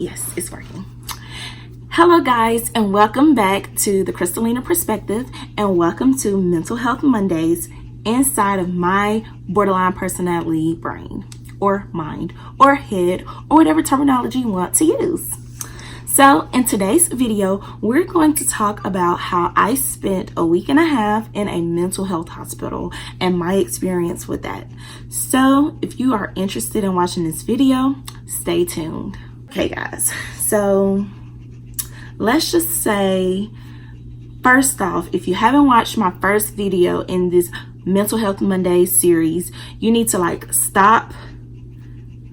Yes, it's working. Hello guys, and welcome back to the Crystalina Perspective, and welcome to Mental Health Mondays inside of my borderline personality brain, or mind, or head, or whatever terminology you want to use. So in today's video, we're going to talk about how I spent a week and a half in a mental health hospital and my experience with that. So if you are interested in watching this video, stay tuned. Okay guys, so let's just say, first off, if you haven't watched my first video in this Mental Health Mondays series, you need to stop,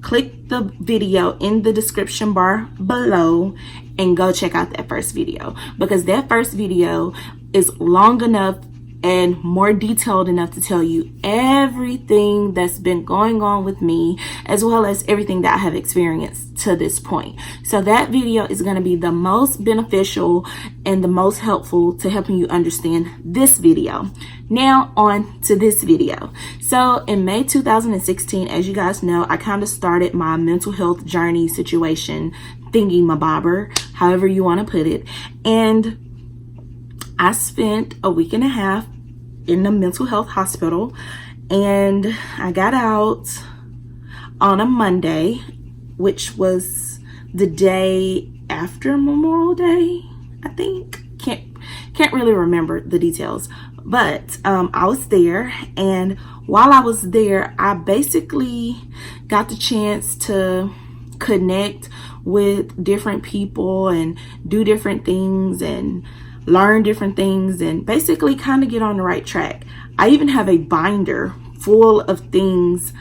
click the video in the description bar below, and go check out that first video, because that first video is long enough and more detailed enough to tell you everything that's been going on with me, as well as everything that I have experienced to this point. So that video is going to be the most beneficial and the most helpful to helping you understand this video. Now on to this video. So in May 2016, as you guys know, I kind of started my mental health journey situation thingy mabobber, however you want to put it, and I spent a week and a half in the mental health hospital, and I got out on a Monday, which was the day after Memorial Day, I think. Can't really remember the details, but I was there, and while I was there, I basically got the chance to connect with different people and do different things and learn different things and basically kind of get on the right track. I even have a binder full of things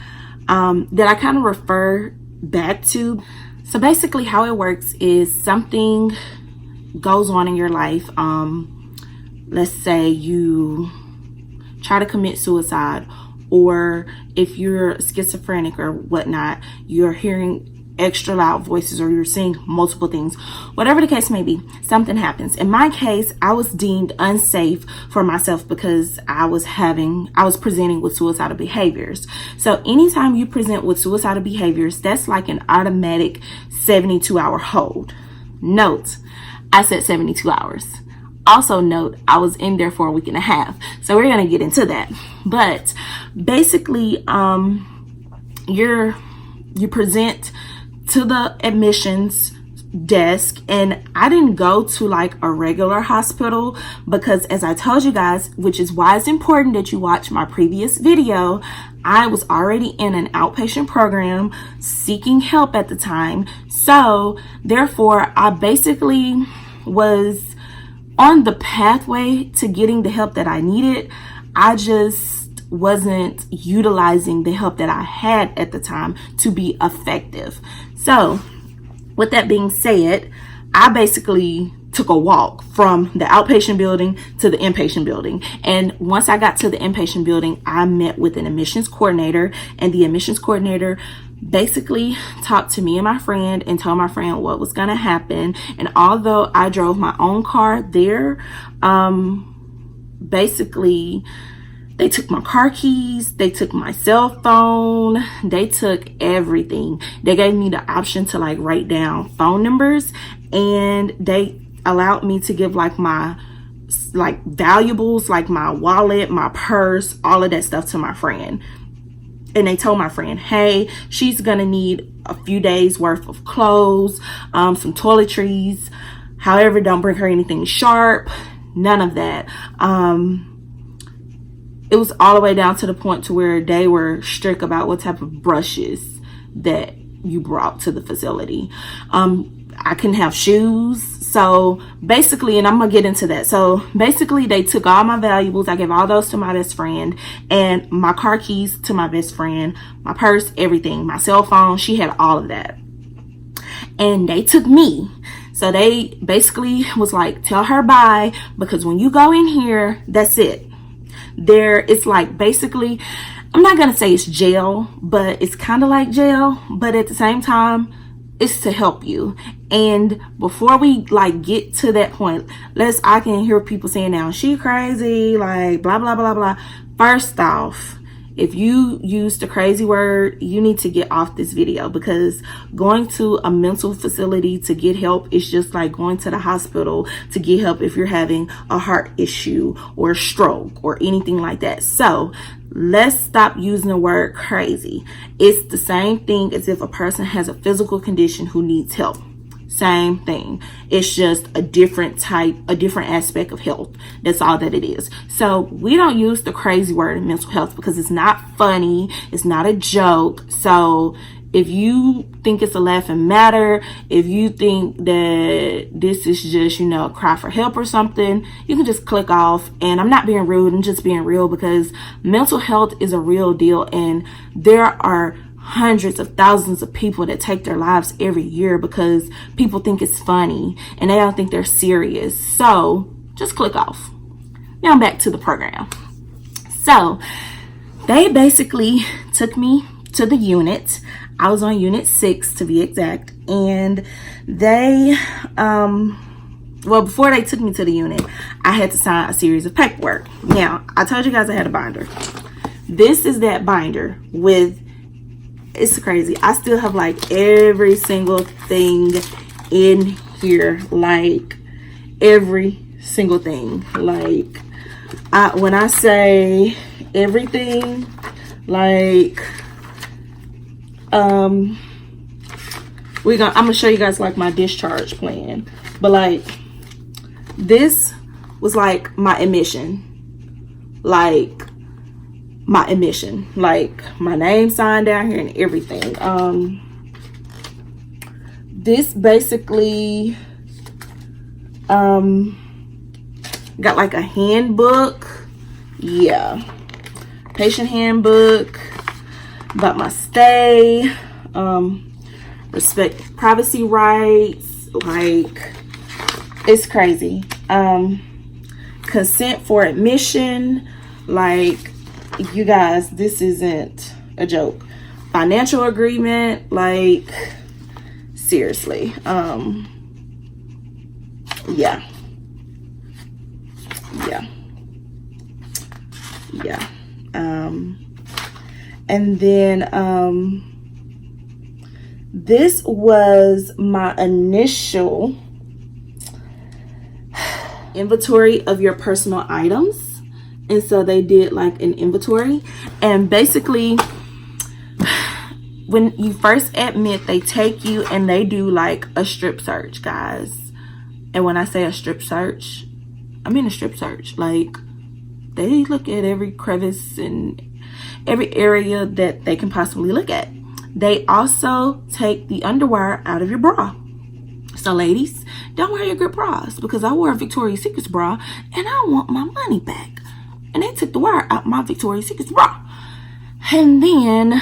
that I kind of refer back to. So basically how it works is something goes on in your life. Let's say you try to commit suicide, or if you're schizophrenic or whatnot, you're hearing extra loud voices, or you're seeing multiple things, whatever the case may be, something happens. In my case, I was deemed unsafe for myself because I was presenting with suicidal behaviors. So anytime you present with suicidal behaviors, that's like an automatic 72-hour hold. Note, I said 72 hours. Also note, I was in there for a week and a half. So we're going to get into that. But basically, you present to the admissions desk, and I didn't go to a regular hospital because, as I told you guys, which is why it's important that you watch my previous video, I was already in an outpatient program seeking help at the time. So therefore, I basically was on the pathway to getting the help that I needed. I just wasn't utilizing the help that I had at the time to be effective. So with that being said, I basically took a walk from the outpatient building to the inpatient building. And once I got to the inpatient building, I met with an admissions coordinator, and the admissions coordinator basically talked to me and my friend and told my friend what was going to happen. And although I drove my own car there, basically they took my car keys, they took my cell phone, they took everything. They gave me the option to write down phone numbers, and they allowed me to give my valuables, like my wallet, my purse, all of that stuff to my friend. And they told my friend, hey, she's gonna need a few days worth of clothes, some toiletries. However, don't bring her anything sharp, none of that. It was all the way down to the point to where they were strict about what type of brushes that you brought to the facility. I couldn't have shoes. So basically, and I'm gonna get into that. So basically, they took all my valuables. I gave all those to my best friend, and my car keys to my best friend, my purse, everything, my cell phone. She had all of that. And they took me. So they basically was like, tell her bye, because when you go in here, that's it. It's basically, I'm not gonna say it's jail, but it's kind of like jail, but at the same time, it's to help you. And before we get to that point, I can hear people saying now, she crazy, blah blah blah blah. First off, if you use the crazy word, you need to get off this video, because going to a mental facility to get help is just like going to the hospital to get help if you're having a heart issue or a stroke or anything like that. So let's stop using the word crazy. It's the same thing as if a person has a physical condition who needs help. Same thing. It's just a different type, a different aspect of health. That's all that it is. So we don't use the crazy word in mental health because it's not funny. It's not a joke. So if you think it's a laughing matter, if you think that this is just, a cry for help or something, you can just click off. And I'm not being rude, I'm just being real, because mental health is a real deal, and there are hundreds of thousands of people that take their lives every year because people think it's funny and they don't think they're serious. So just click off. Now back to the program. So they basically took me to the unit. I was on unit 6 to be exact, and they before they took me to the unit, I had to sign a series of paperwork. Now, I told you guys I had a binder. This is that binder with, it's crazy, I still have like every single thing in here, like every single thing. Like when I say everything, like I'm gonna show you guys like my discharge plan, but like this was like my admission, like my name signed down here and everything. This basically got like a handbook, patient handbook about my stay, respect privacy rights, like it's crazy. Consent for admission, like you guys, this isn't a joke. Financial agreement, like seriously. And then this was my initial inventory of your personal items. And so they did like an inventory, and basically when you first admit, they take you and they do like a strip search, guys. And when I say a strip search, I mean a strip search. Like they look at every crevice and every area that they can possibly look at. They also take the underwire out of your bra. So ladies, don't wear your good bras, because I wore a Victoria's Secret bra and I want my money back. And they took the wire out my Victoria's Secret bra. And then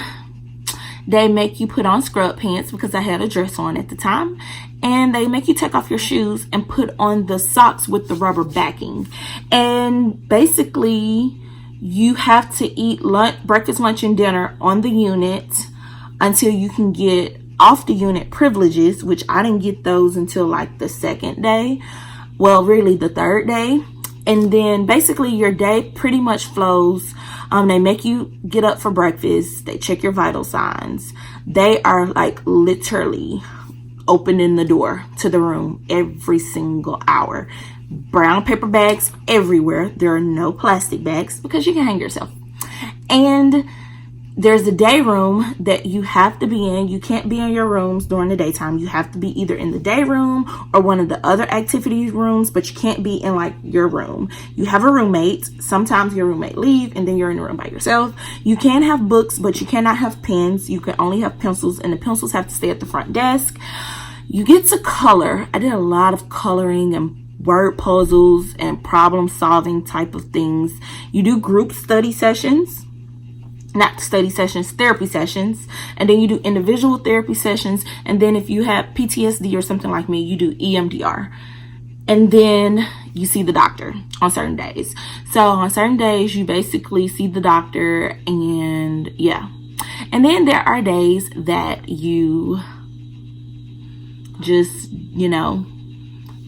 they make you put on scrub pants, because I had a dress on at the time. And they make you take off your shoes and put on the socks with the rubber backing. And basically, you have to eat lunch, breakfast, lunch, and dinner on the unit until you can get off the unit privileges, which I didn't get those until like the second day. Well, really the third day. And then basically your day pretty much flows. They make you get up for breakfast. They check your vital signs. They are like literally opening the door to the room every single hour. Brown paper bags everywhere. There are no plastic bags because you can hang yourself. And there's a day room that you have to be in. You can't be in your rooms during the daytime. You have to be either in the day room or one of the other activities rooms, but you can't be in like your room. You have a roommate. Sometimes your roommate leave and then you're in the room by yourself. You can have books, but you cannot have pens. You can only have pencils, and the pencils have to stay at the front desk. You get to color. I did a lot of coloring and word puzzles and problem solving type of things. You do group study sessions. Not study sessions, therapy sessions. And then you do individual therapy sessions. And then if you have PTSD or something like me, you do EMDR. And then you see the doctor on certain days. So on certain days, you basically see the doctor, and yeah. And then there are days that you just,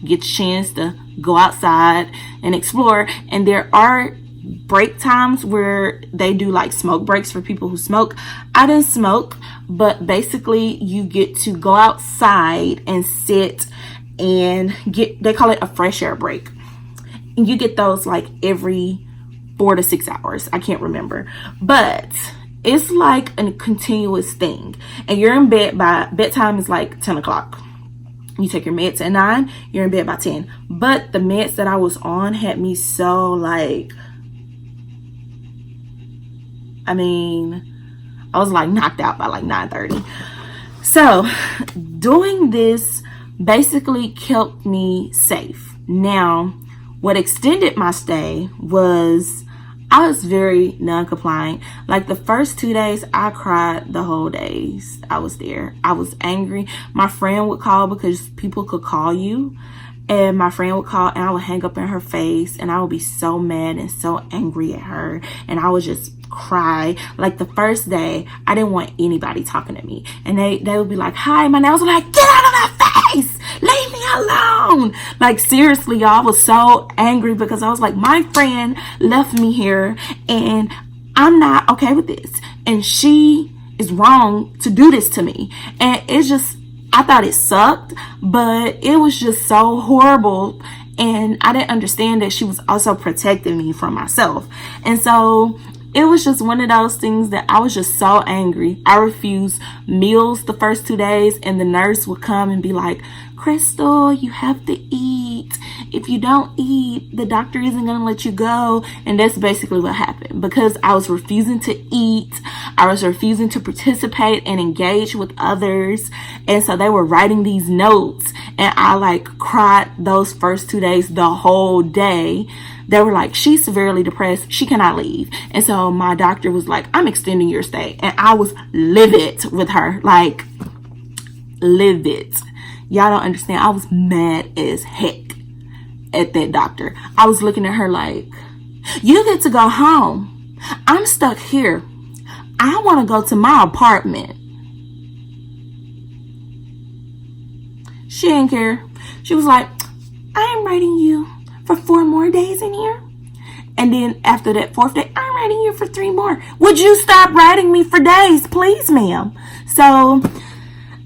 get a chance to go outside and explore. And there are break times where they do like smoke breaks for people who smoke. I didn't smoke, but basically you get to go outside and sit and they call it a fresh air break. And you get those like every 4 to 6 hours. I can't remember, but it's like a continuous thing. And you're in bed by bedtime is like 10 o'clock. You take your meds at 9, you're in bed by 10. But the meds that I was on had me so like, I was like knocked out by like 9:30. So doing this basically kept me safe. Now, what extended my stay was I was very non-compliant. Like the first 2 days, I cried the whole days I was there. I was angry. My friend would call because people could call you. And my friend would call and I would hang up in her face and I would be so mad and so angry at her. And I would just cry. Like the first day, I didn't want anybody talking to me. And they would be like, hi, my name. I was like, get out of my face. Leave me alone. Like seriously, y'all, I was so angry because I was like, my friend left me here and I'm not okay with this. And she is wrong to do this to me. And it's just, I thought it sucked, but it was just so horrible. And I didn't understand that she was also protecting me from myself. And so it was just one of those things that I was just so angry. I refused meals the first 2 days, and the nurse would come and be like, Crystal, you have to eat. If you don't eat, the doctor isn't going to let you go. And that's basically what happened because I was refusing to eat. I was refusing to participate and engage with others. And so they were writing these notes and I like cried those first 2 days, the whole day. They were like, she's severely depressed. She cannot leave. And so my doctor was like, I'm extending your stay. And I was livid with her, like livid. Y'all don't understand. I was mad as heck at that doctor. I was looking at her like, you get to go home. I'm stuck here. I want to go to my apartment. She didn't care. She was like, I am writing you for 4 more days in here. And then after that 4th day, I'm writing you for 3 more. Would you stop writing me for days, please, ma'am? So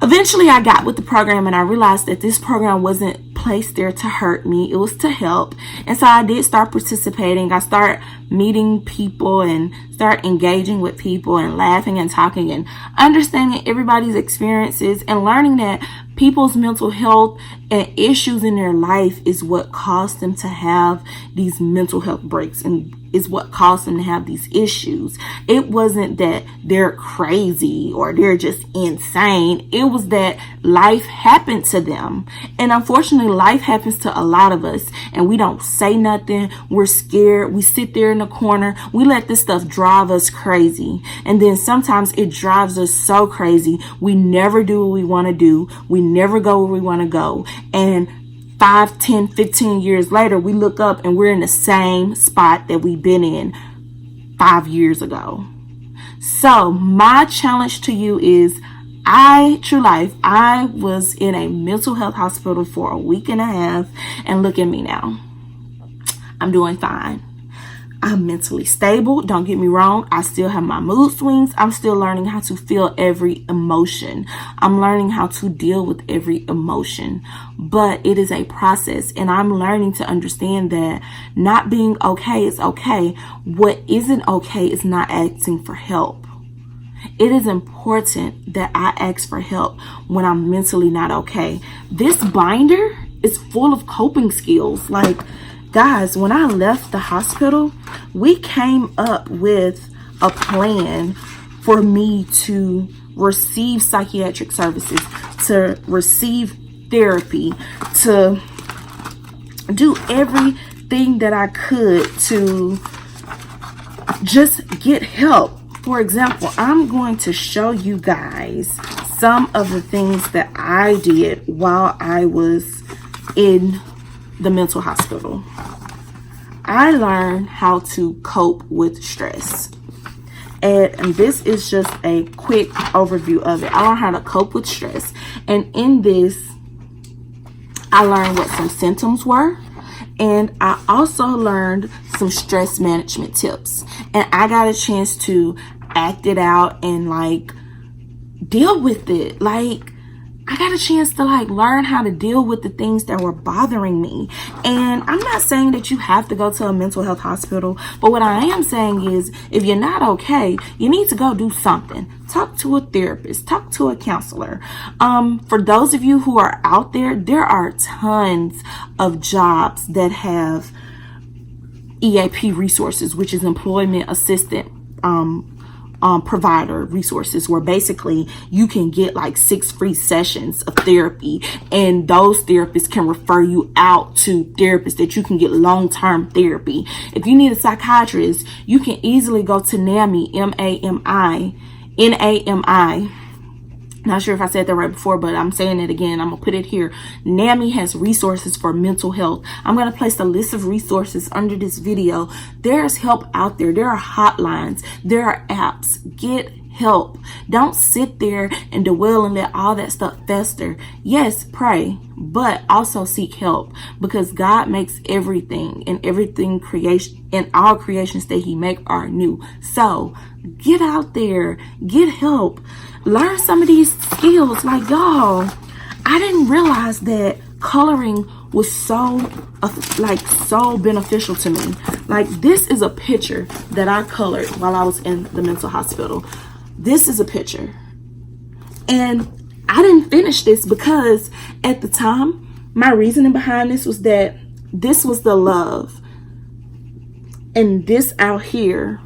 eventually I got with the program and I realized that this program wasn't placed there to hurt me. It was to help. And so I did start participating. I started meeting people and start engaging with people and laughing and talking and understanding everybody's experiences and learning that people's mental health and issues in their life is what caused them to have these mental health breaks and is what caused them to have these issues. It wasn't that they're crazy or they're just insane. It was that life happened to them. And unfortunately, life happens to a lot of us and we don't say nothing. We're scared. We sit there in the corner. We let this stuff drive us crazy. And then sometimes it drives us so crazy. We never do what we want to do. We never go where we want to go. And 5, 10, 15 years later, we look up and we're in the same spot that we've been in 5 years ago. So my challenge to you is, true life, I was in a mental health hospital for a week and a half, and look at me now. I'm doing fine. I'm mentally stable. Don't get me wrong. I still have my mood swings. I'm still learning how to feel every emotion. I'm learning how to deal with every emotion. But it is a process, and I'm learning to understand that not being okay is okay. What isn't okay is not asking for help. It is important that I ask for help when I'm mentally not okay. This binder is full of coping skills. Like, guys, when I left the hospital, we came up with a plan for me to receive psychiatric services, to receive therapy, to do everything that I could to just get help. For example, I'm going to show you guys some of the things that I did while I was in the mental hospital. I learned how to cope with stress. And this is just a quick overview of it. I learned how to cope with stress. And in this, I learned what some symptoms were. And I also learned some stress management tips, and I got a chance to act it out and like deal with it. Like, I got a chance to like learn how to deal with the things that were bothering me. And I'm not saying that you have to go to a mental health hospital, but what I am saying is if you're not okay, you need to go do something. Talk to a therapist, talk to a counselor. For those of you who are out there, there are tons of jobs that have EAP resources, which is employment assistant provider resources, where basically you can get like 6 free sessions of therapy, and those therapists can refer you out to therapists that you can get long-term therapy. If you need a psychiatrist, you can easily go to NAMI, N-A-M-I. Not sure if I said that right before, but I'm saying it again. I'm going to put it here. NAMI has resources for mental health. I'm going to place a list of resources under this video. There's help out there. There are hotlines. There are apps. Get help. Don't sit there and dwell and let all that stuff fester. Yes, pray, but also seek help, because God makes everything, and everything creation and all creations that he make are new. So get out there, get help. Learn some of these skills. Like, y'all, I didn't realize that coloring was so beneficial to me. Like, this is a picture that I colored while I was in the mental hospital. This is a picture. And I didn't finish this because at the time, my reasoning behind this was that this was the love, and this out here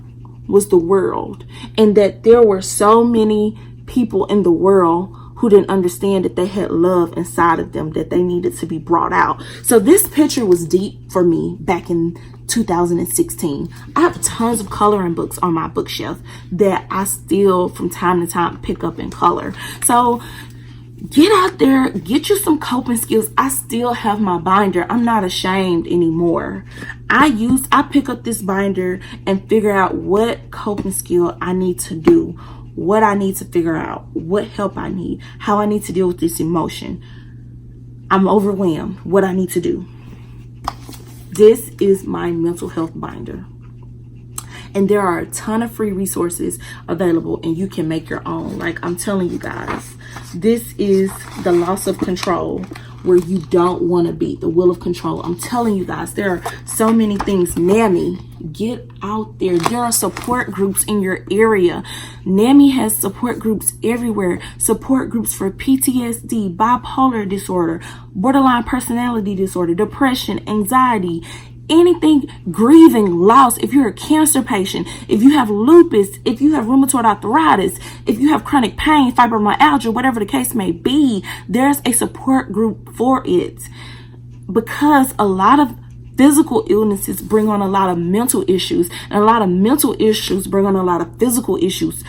was the world, and that there were so many people in the world who didn't understand that they had love inside of them that they needed to be brought out. So this picture was deep for me back in 2016. I have tons of coloring books on my bookshelf that I still from time to time pick up and color. So get out there, get you some coping skills. I still have my binder. I'm not ashamed anymore. I pick up this binder and figure out what coping skill I need to do, what I need to figure out, what help I need, how I need to deal with this emotion. I'm overwhelmed, what I need to do. This is my mental health binder. And there are a ton of free resources available, and you can make your own. Like, I'm telling you guys, this is the loss of control where you don't want to be, the will of control. I'm telling you guys, there are so many things. NAMI, get out there. There are support groups in your area. NAMI has support groups everywhere. Support groups for PTSD, bipolar disorder, borderline personality disorder, depression, anxiety, anything, grieving, loss. If you're a cancer patient, if you have lupus, if you have rheumatoid arthritis, if you have chronic pain, fibromyalgia, whatever the case may be, there's a support group for it. Because a lot of physical illnesses bring on a lot of mental issues, and a lot of mental issues bring on a lot of physical issues.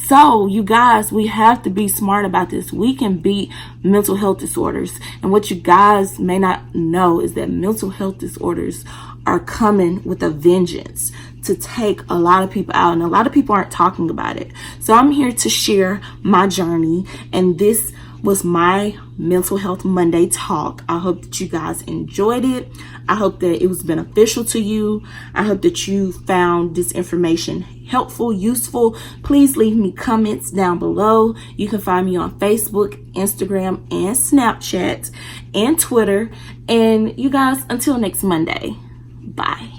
So you guys, we have to be smart about this. We can beat mental health disorders. And what you guys may not know is that mental health disorders are coming with a vengeance to take a lot of people out, and a lot of people aren't talking about it. So I'm here to share my journey, and this was my Mental Health Monday talk. I hope that you guys enjoyed it. I hope that it was beneficial to you. I hope that you found this information helpful, useful. Please leave me comments down below. You can find me on Facebook, Instagram, and Snapchat, and Twitter. And you guys, until next Monday, bye.